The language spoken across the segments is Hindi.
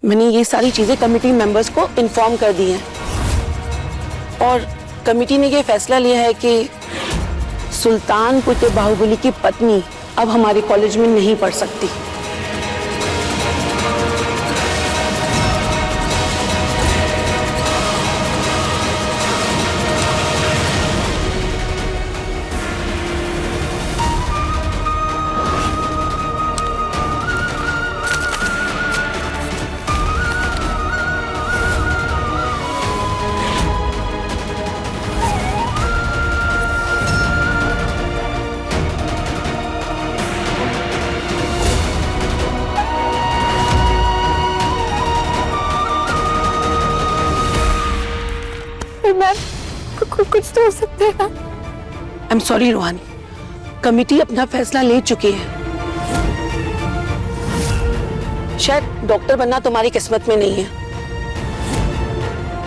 मैंने ये सारी चीजें कमेटी मेंबर्स को इन्फॉर्म कर दी हैं और कमेटी ने ये फैसला लिया है कि सुल्तानपुर के बाहुबली की पत्नी अब हमारे कॉलेज में नहीं पढ़ सकती। कुछ तो हो सकता है। आई एम सॉरी रूहानी, कमेटी अपना फैसला ले चुकी है। शायद डॉक्टर बनना तुम्हारी किस्मत में नहीं है।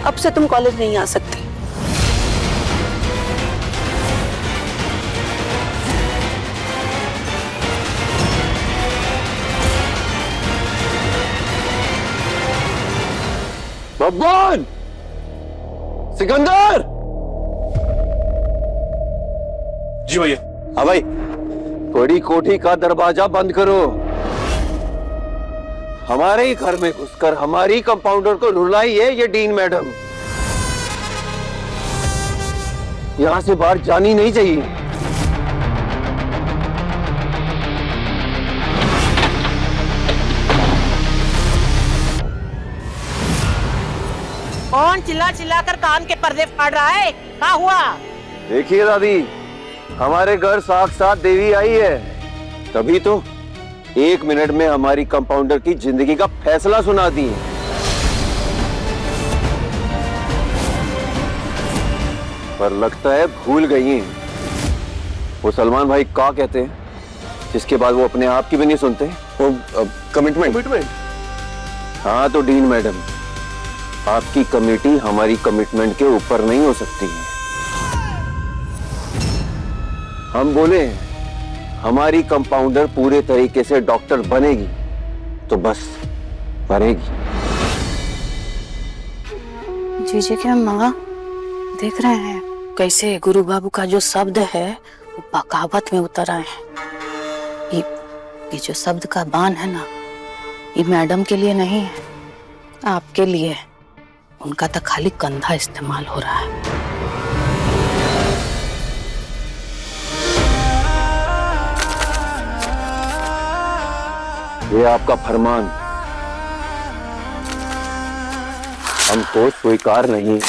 अब से तुम कॉलेज नहीं आ सकती। भगवान, सिकंदर। जी भैया। हाँ भाई, बड़ी कोठी का दरवाजा बंद करो। हमारे ही घर में घुसकर हमारी कंपाउंडर को रुलाई है ये डीन मैडम। यहां से बाहर जानी नहीं चाहिए। कौन चिल्ला चिल्ला कर कान के पर्दे फाड़ रहा है? क्या हुआ? देखिए दादी, हमारे घर साक्षात देवी आई है, तभी तो 1 मिनट में हमारी कंपाउंडर की जिंदगी का फैसला सुना दी है। पर लगता है भूल गई हैं। वो सलमान भाई क्या कहते हैं, जिसके बाद वो अपने आप की भी नहीं सुनते? वो कमिटमेंट। हाँ तो डीन मैडम, आपकी कमेटी हमारी कमिटमेंट के ऊपर नहीं हो सकती है। हम बोले हमारी कंपाउंडर पूरे तरीके से डॉक्टर बनेगी तो बस बनेगी। जीजे के माँ देख रहे हैं कैसे गुरु बाबू का जो शब्द है वो बगावत में उतर आए हैं। ये जो शब्द का बाण है ना, ये मैडम के लिए नहीं है, आपके लिए है। उनका तो खाली कंधा इस्तेमाल हो रहा है। ये आपका फरमान हमको स्वीकार नहीं।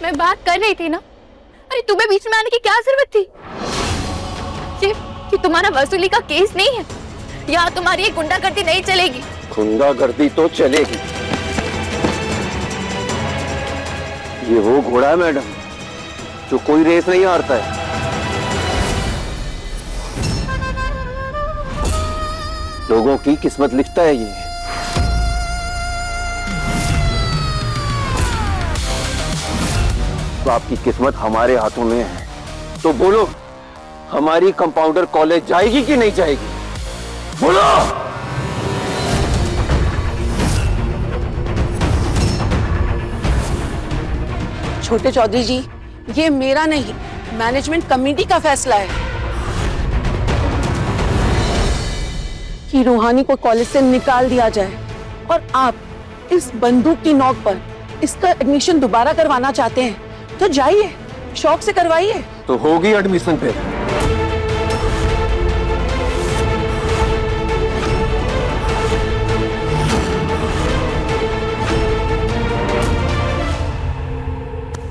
मैं बात कर रही थी ना। अरे तुम्हें बीच में आने की क्या जरूरत थी? कि तुम्हारा वसूली का केस नहीं है, यहाँ तुम्हारी ये गुंडागर्दी नहीं चलेगी। गुंडागर्दी तो चलेगी। ये वो घोड़ा है मैडम जो कोई रेस नहीं हारता है। लोगों की किस्मत लिखता है ये। तो आपकी किस्मत हमारे हाथों में है, तो बोलो हमारी कंपाउंडर कॉलेज जाएगी कि नहीं जाएगी? बोलो। छोटे चौधरी जी, ये मेरा नहीं, मैनेजमेंट कमेटी का फैसला है कि रूहानी को कॉलेज से निकाल दिया जाए। और आप इस बंदूक की नोक पर इसका एडमिशन दोबारा करवाना चाहते हैं तो जाइए, शौक से करवाइए। तो होगी एडमिशन पे।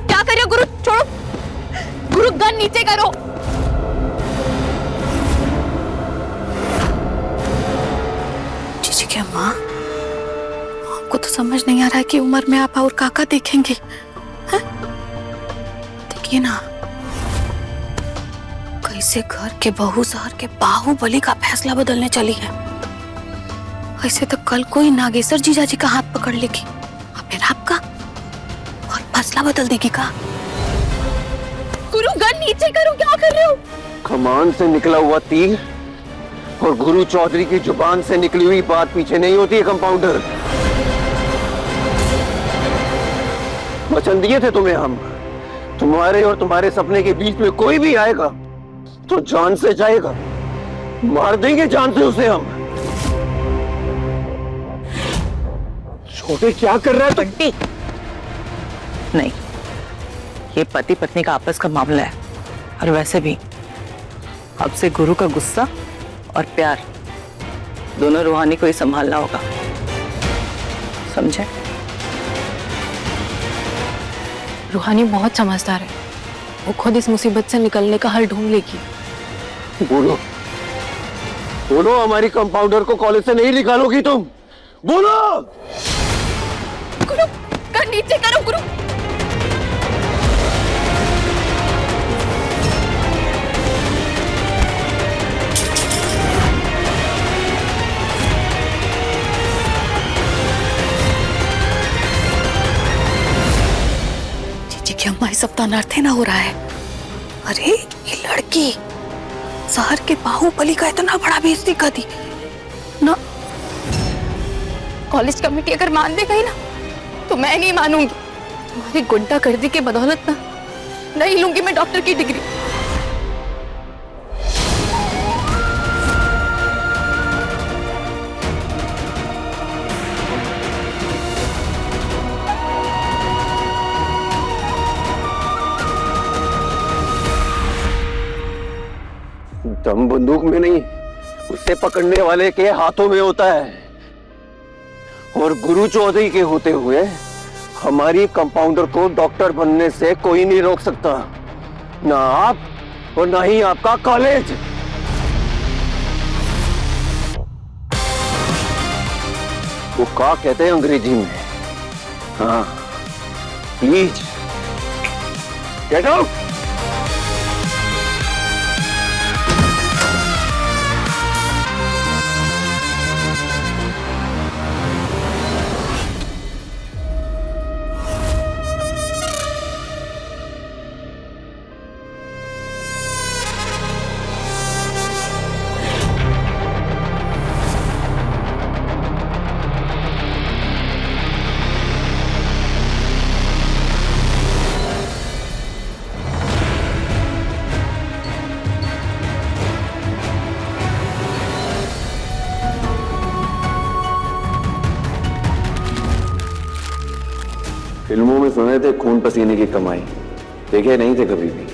क्या कर रहे हो गुरु? छोड़ो गुरु, गन नीचे करो। जीजी के माँ, आपको तो समझ नहीं आ रहा है कि उम्र में आप और काका देखेंगे। है? देखिए ना, कैसे घर के बहू शहर के बाहुबली का फैसला बदलने चली है। ऐसे तो कल कोई नागेश्वर जीजा जी का हाथ पकड़ लेगी और फिर आपका, और फैसला बदल देगी का। गुरु गन नीचे करो, क्या कर रहे हो? कमान से निकला हुआ तीर और गुरु चौधरी की जुबान से निकली हुई बात पीछे नहीं होती है कंपाउंडर। वचन दिए थे तुम्हें हम, तुम्हारे और तुम्हारे सपने के बीच में कोई भी आएगा तो जान से जाएगा, मार देंगे जान से उसे हम। छोटे क्या कर रहा है बंटी, नहीं, ये पति पत्नी का आपस का मामला है। और वैसे भी अब से गुरु का गुस्सा और प्यार दोनों रूहानी को ही संभालना होगा, समझे? रूहानी बहुत समझदार है, वो खुद इस मुसीबत से निकलने का हल ढूंढ लेगी। बोलो बोलो, हमारी कंपाउंडर को कॉलेज से नहीं निकालोगी तुम? बोलो। गुरु गन नीचे करो, गुरु। कि हमारे सब अनर्थ ना हो रहा है। अरे ये लड़की शहर के बाहुबली का इतना बड़ा बेइज्जती कर दी ना। कॉलेज कमेटी अगर मान दे गई ना तो मैं नहीं मानूंगी। तुम्हारी गुंडागर्दी के बदौलत ना नहीं लूंगी मैं डॉक्टर की डिग्री। दम बंदूक में नहीं, उसे पकड़ने वाले के हाथों में होता है। और गुरु चौधरी के होते हुए हमारी कंपाउंडर को डॉक्टर बनने से कोई नहीं रोक सकता, ना आप और ना ही आपका कॉलेज। वो क्या कहते हैं अंग्रेजी में? हाँ, प्लीज गेट आउट। फिल्मों में सुने थे खून पसीने की कमाई, देखे नहीं थे कभी भी।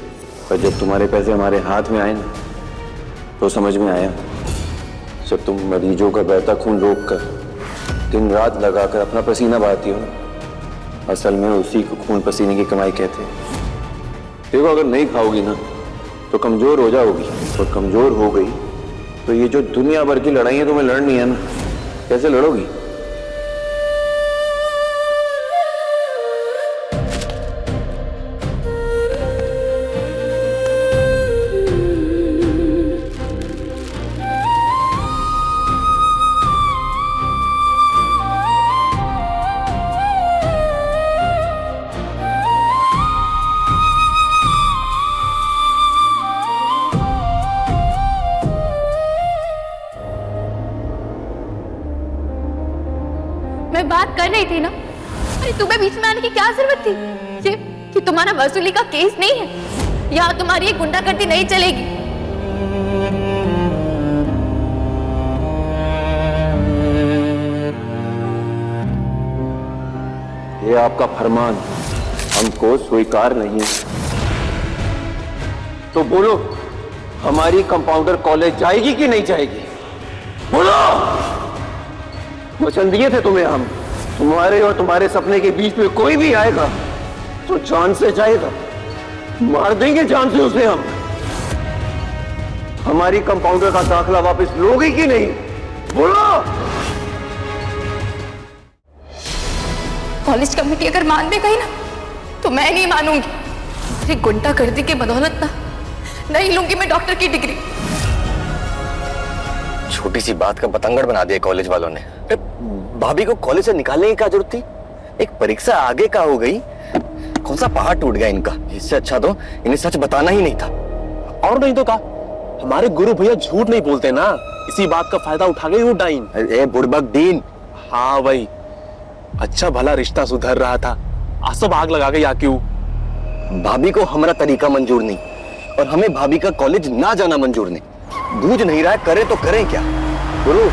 पर जब तुम्हारे पैसे हमारे हाथ में आए ना तो समझ में आया। जब तुम मरीजों का बहता खून रोक कर दिन रात लगाकर अपना पसीना बहाती हो ना, असल में उसी को खून पसीने की कमाई कहते हैं। देखो, अगर नहीं खाओगी ना तो कमजोर हो जाओगी, और कमजोर हो गई तो ये जो दुनिया भर की लड़ाई है तुम्हें लड़नी है ना, कैसे लड़ोगी? मैं बात कर रही थी ना। अरे तुम्हें बीच में आने की क्या जरूरत थी? ये तुम्हारा वसूली का केस नहीं है, यहाँ तुम्हारी ये गुंडागर्दी नहीं चलेगी। ये आपका फरमान हमको स्वीकार नहीं है। तो बोलो, हमारी कंपाउंडर कॉलेज जाएगी कि नहीं जाएगी? बोलो। वचन दिए थे तुम्हें हम, तुम्हारे और तुम्हारे सपने के बीच में कोई भी आएगा तो जान से जाएगा, मार देंगे जान से उसे हम। हमारी कंपाउंडर का दाखला वापस लोगे कि नहीं? बोलो। कॉलेज कमेटी अगर मान दे गई ना तो मैं नहीं मानूंगी। तुम्हारी गुंडागर्दी की बदौलत ना नहीं लूंगी मैं डॉक्टर की डिग्री। छोटी सी बात का पतंगड़ बना दिया कॉलेज वालों ने। भाभी को कॉलेज से निकालने की क्या जरूरत थी? एक परीक्षा आगे का हो गई, कौन सा पहाड़ टूट गया इनका। इससे अच्छा तो इन्हें सच बताना ही नहीं था। और नहीं तो का, हमारे गुरु भैया झूठ नहीं बोलते ना, इसी बात का फायदा उठा गई वो डाइन। ए बुड़बक दीन। हाँ भाई, अच्छा भला रिश्ता सुधर रहा था, आज सब आग लगा गई क्यों? भाभी को हमारा तरीका मंजूर नहीं और हमें भाभी का कॉलेज ना जाना मंजूर नहीं। बूझ नहीं रहा है, करे तो करें क्या? गुरु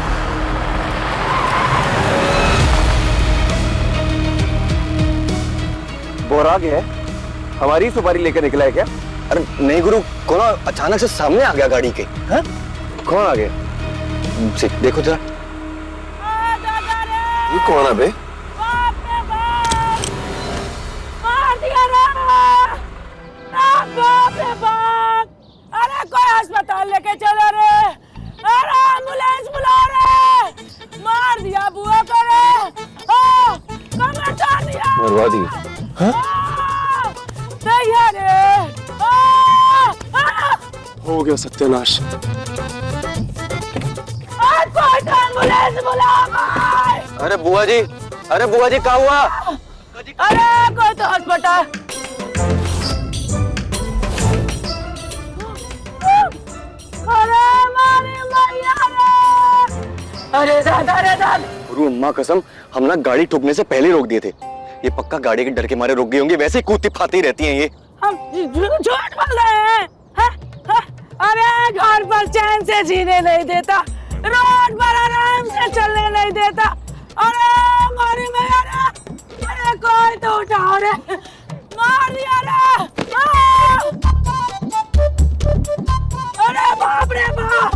बोरा गया है, हमारी सुपारी लेकर निकला है क्या? अरे नहीं गुरु, कौन अचानक से सामने आ गया गाड़ी के। हाँ? कौन आ गया? देखो जरा, ये कौन है बे? अरे कोई अस्पताल लेके चलो रे, अरे एम्बुलेंस बुला रे, मार दिया बुआ को रे, कमर तोड़ दिया, मरवा दी। दैया रे, हो गया सत्यानाश। कोई एम्बुलेंस बुला भाई। अरे बुआ जी क्या हुआ? अरे कोई तो अस्पताल। अरे मारी मैया रे, अरे दादा रे दादा। गुरु अम्मा कसम, हम ना गाड़ी ठोकने से पहले रोक दिए थे। ये पक्का गाड़ी के डर के मारे रुक गई होंगी, वैसे ही कूदती फाती रहती हैं ये। हम झूठ बोल रहे हैं? अरे घर पर चैन से जीने नहीं देता, रोड पर आराम से चलने नहीं देता। अरे मारी मैया रे, अरे कोई तो उठाओ रे, मार दिया रे। अरे बाप रे बाप।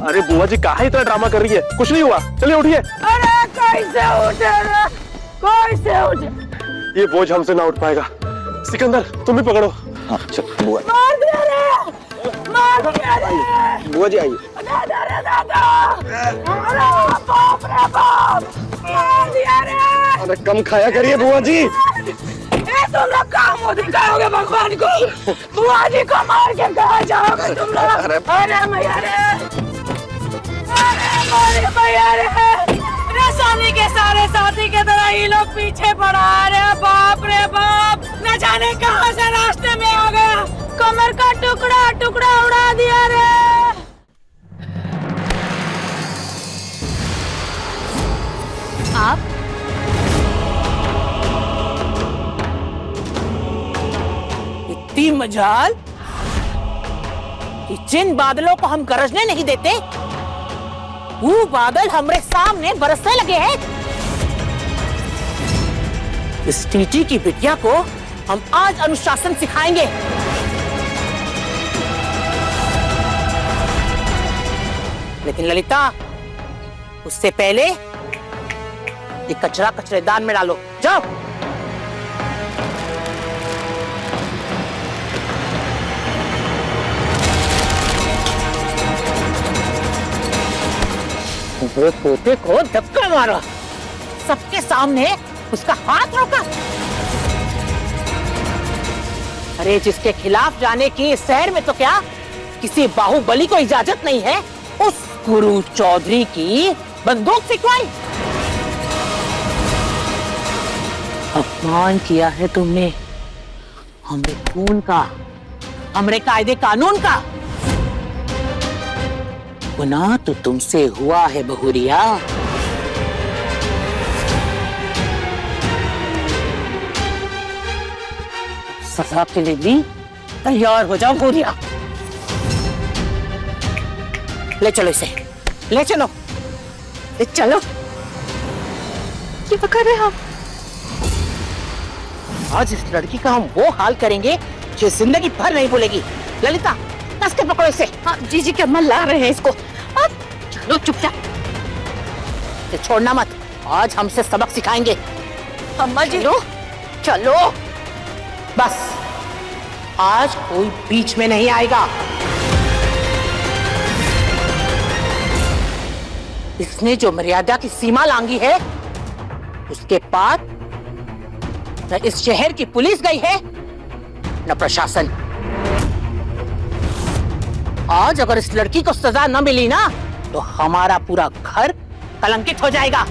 अरे बुआ जी काहे इतना ड्रामा कर रही है? कुछ नहीं हुआ, चलिए उठिए। अरे कैसे उठे रे, कैसे उठे? ये बोझ हमसे ना उठ पाएगा। सिकंदर तुम भी पकड़ो। हाँ चल बुआ। मार दिया रे, मार दिया रे। बुआ जी आइए। दादा रे दादा, अरे बाप रे बाप, मार दिया रे। अरे कम खाया करिए बुआ जी। तुम लोग कहाँ मुँह दिखाओगे भगवान को? बुआ जी को मार के कहाँ जाओगे तुम लोग? अरे मैया रे, अरे मारी मैया रे, सानी के सारे साथी के तरह ये लोग पीछे पड़ा रे। बाप रे बाप, न जाने कहाँ से रास्ते में आ गया, कमर का टुकड़ा टुकड़ा उड़ा दिया रे। आप इतनी मजाल कि जिन बादलों को हम गरजने नहीं देते, वो बादल हमारे सामने बरसने लगे हैं। इस टीटी की बिटिया को हम आज अनुशासन सिखाएंगे। लेकिन ललिता, उससे पहले ये कचरा कचरेदान में डालो, जाओ। वो पोते को धक्का मारा, सबके सामने उसका हाथ रोका। अरे जिसके खिलाफ जाने की इस शहर में तो क्या किसी बाहुबली को इजाजत नहीं है, उस गुरु चौधरी की बंदूक सिखवाई। अपमान किया है तुमने हमरे खून का, हमरे कायदे कानून का। गुनाह तो तुमसे हुआ है बहुरिया। सजा के लिए भी तैयार हो जाओ बहुरिया। ले चलो इसे, ले चलो, ले चलो। क्या कर रहे हैं आप? आज इस लड़की का हम वो हाल करेंगे जो जिंदगी भर नहीं भूलेगी। ललिता, कस के पकड़ो इसे। हाँ, जी के अम्मा ला रहे हैं इसको। आप चलो चुपचाप। इसे छोड़ना मत, आज हमसे सबक सिखाएंगे। अम्मा जी, चलो, चलो। बस आज कोई बीच में नहीं आएगा। इसने जो मर्यादा की सीमा लांगी है, उसके पार न इस शहर की पुलिस गई है न प्रशासन। आज अगर इस लड़की को सजा न मिली ना तो हमारा पूरा घर कलंकित हो जाएगा।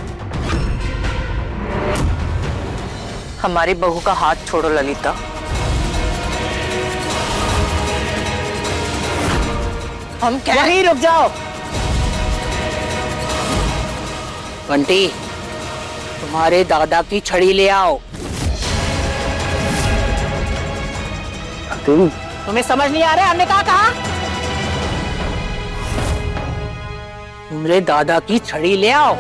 हमारी बहू का हाथ छोड़ो ललिता। हम वहीं रुक जाओ। बंटी, तुम्हारे दादा की छड़ी ले आओ। तुम्हें समझ नहीं आ रहा हमने कहा? तुम्हारे दादा की छड़ी ले आओ।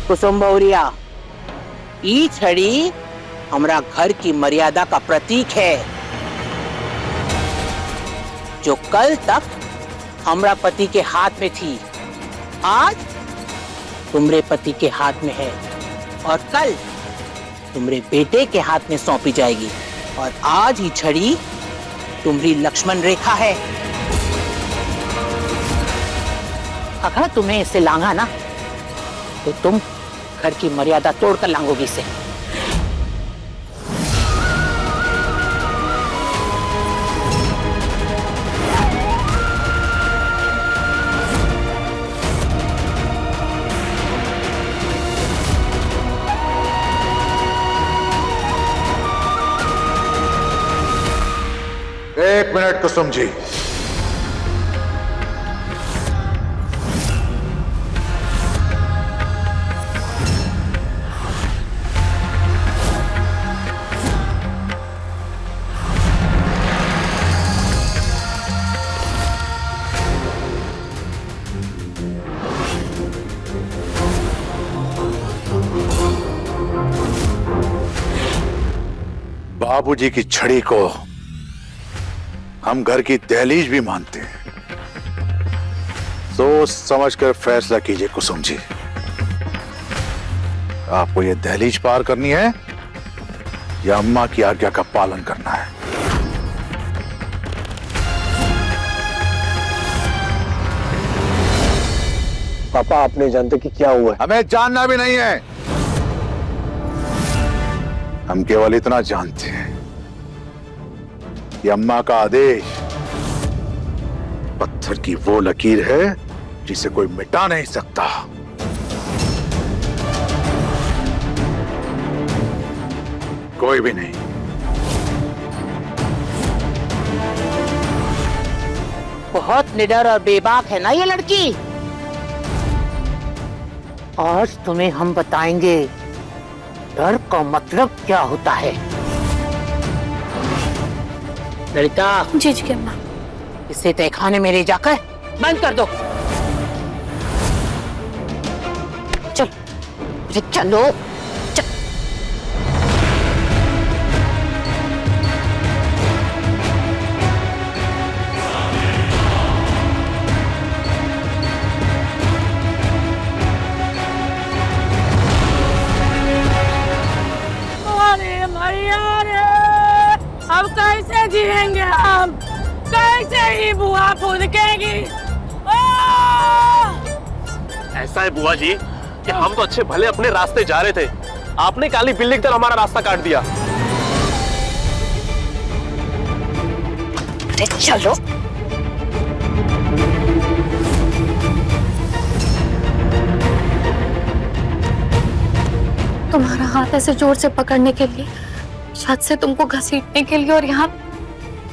कुसुम बहुरिया, ई छड़ी हमरा घर की मर्यादा का प्रतीक है, जो कल तक हमरा पति के हाथ में थी, आज तुम्हारे पति के हाथ में है और कल तुम्हारे बेटे के हाथ में सौंपी जाएगी। और आज ही छड़ी तुम्हारी लक्ष्मण रेखा है। अगर तुम्हें इसे लांगा ना तो तुम घर की मर्यादा तोड़कर लांगोगी इसे। एक मिनट कुसुम जी, बाबूजी की छड़ी को हम घर की दहलीज भी मानते हैं। सोच समझकर फैसला कीजिए कुसुम जी, आपको ये दहलीज पार करनी है या अम्मा की आज्ञा का पालन करना है? पापा, आप नहीं जानते कि क्या हुआ है। हमें जानना भी नहीं है, हम केवल इतना जानते हैं कि अम्मा का आदेश पत्थर की वो लकीर है जिसे कोई मिटा नहीं सकता। कोई भी नहीं। बहुत निडर और बेबाक है ना ये लड़की। आज तुम्हें हम बताएंगे डर का मतलब क्या होता है। ललिता। जी जी अम्मा। इसे तहखाने में ले जाकर बंद कर दो। चल, चलो। अरे मैया रे, अब कैसे जिएंगे हम? कैसे ही बुआ फुदकेगी? ऐसा है बुआ जी कि हम तो अच्छे भले अपने रास्ते जा रहे थे, आपने काली बिल्ली की तरह हमारा रास्ता काट दिया। अरे चलो। तुम्हारा हाथ ऐसे जोर से पकड़ने के लिए, छत से तुमको घसीटने के लिए और यहाँ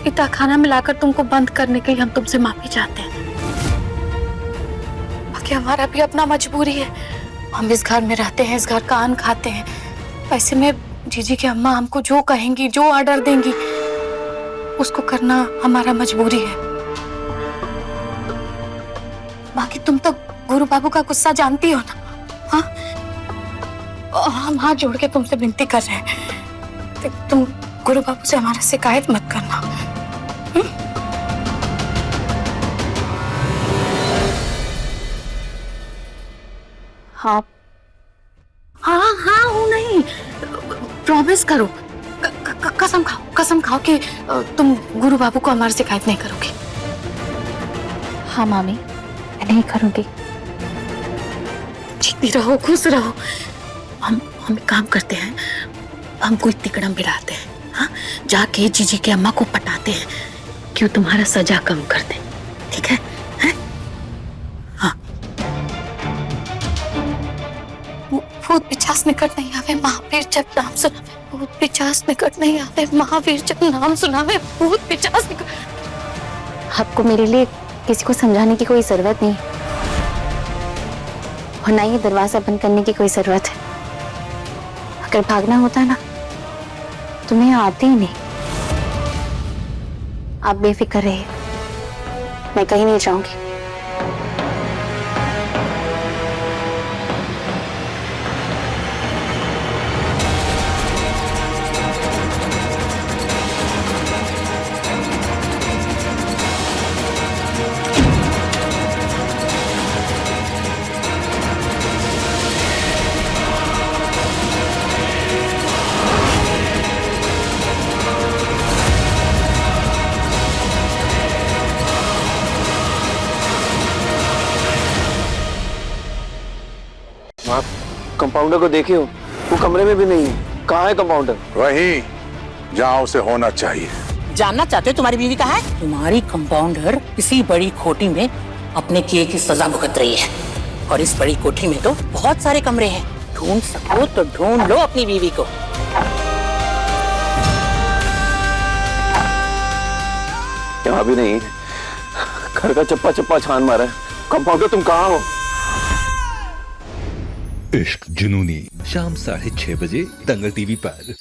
इतना खाना मिलाकर तुमको बंद करने के लिए हम तुमसे माफी चाहते हैं। बाकी हमारा भी अपना मजबूरी है, हम इस घर में रहते हैं, इस घर का अन्न खाते हैं। ऐसे में जीजी की अम्मा हमको जो कहेंगी, जो ऑर्डर देंगी, उसको करना हमारा मजबूरी है। बाकी तुम तो गुरु बाबू का गुस्सा जानती हो ना? हाँ, और हम हाथ जोड़ के तुमसे विनती कर रहे हैं, तुम गुरु बाबू से हमारा शिकायत मत करना। हाँ हाँ हाँ हूँ नहीं, प्रॉमिस करो, कसम खाओ कि तुम गुरु बाबू को हमारी शिकायत नहीं करोगे। हाँ मामी, मैं नहीं करूँगी। जीती रहो, खुश रहो। हम एक काम करते हैं, हम कोई तिकड़म बिड़ाते हैं, हाँ, जाके जीजी के अम्मा को पटाते हैं क्यों तुम्हारा सजा कम कर दे, ठीक है? हाँ। भूत पिचास निकट नहीं आवे महावीर जब नाम सुनावे, भूत पिचास निकट नहीं आवे महावीर जब नाम सुनावे, भूत पिचास निकट। आपको मेरे लिए किसी को समझाने की कोई जरूरत नहीं, और ना ही दरवाजा बंद करने की कोई जरूरत है। अगर भागना होता ना तो मैं आती ही नहीं। आप बेफिक्र रहिए, मैं कहीं नहीं जाऊंगी। आप कंपाउंडर को देखे हो? वो कमरे में भी नहीं है। कहाँ है कंपाउंडर? वहीं जहां उसे होना चाहिए। जानना चाहते हो तुम्हारी बीवी कहाँ है? तुम्हारी कंपाउंडर इसी बड़ी कोठी में अपने किए की सजा भुगत रही है, और इस बड़ी कोठी में तो बहुत सारे कमरे हैं। ढूंढ सको तो ढूंढ लो अपनी बीवी को। यहाँ भी नहीं, घर का चप्पा चप्पा छान मारा है। कंपाउंडर तुम कहाँ हो? इश्क जुनूनी शाम 6:30 बजे दंगल टीवी पर।